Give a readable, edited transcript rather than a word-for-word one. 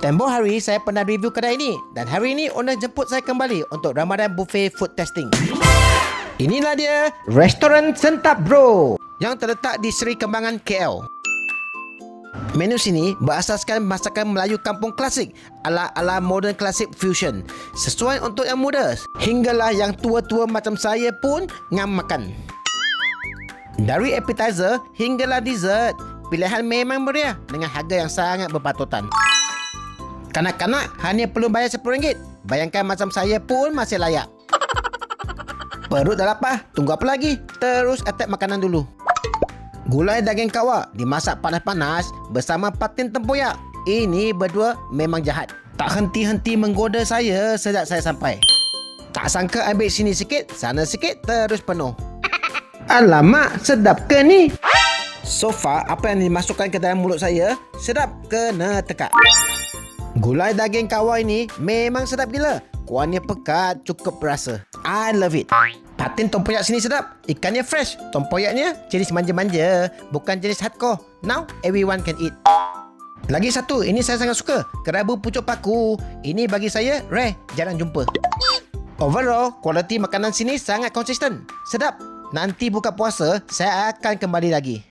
Tempoh hari saya pernah review kedai ini dan hari ini owner jemput saya kembali untuk Ramadan Buffet Food Testing. Inilah dia, Restoran Sentap Bro yang terletak di Seri Kembangan, KL. Menu sini berasaskan masakan Melayu kampung klasik ala modern klasik fusion, sesuai untuk yang muda hinggalah yang tua-tua macam saya pun ngam makan. Dari appetizer hinggalah dessert, pilihan memang meriah dengan harga yang sangat berpatutan. Kanak-kanak hanya perlu bayar RM10. Bayangkan macam saya pun masih layak. Perut dah lapar, tunggu apa lagi? Terus attack makanan dulu. Gulai daging kawak dimasak panas-panas bersama patin tempoyak. Ini berdua memang jahat. Tak henti-henti menggoda saya sejak saya sampai. Tak sangka ambil sini sikit, sana sikit, terus penuh. Alamak, sedap ke ni? So far, apa yang dimasukkan ke dalam mulut saya, sedap kena tekak. Gulai daging kawak ini memang sedap gila. Kuahnya pekat, cukup berasa. I love it. Patin tempoyak sini sedap. Ikannya fresh. Tempoyaknya jenis manja-manja, bukan jenis hardcore. Now everyone can eat. Lagi satu, ini saya sangat suka. Kerabu pucuk paku. Ini bagi saya rare, jarang jumpa. Overall, kualiti makanan sini sangat konsisten. Sedap. Nanti buka puasa, saya akan kembali lagi.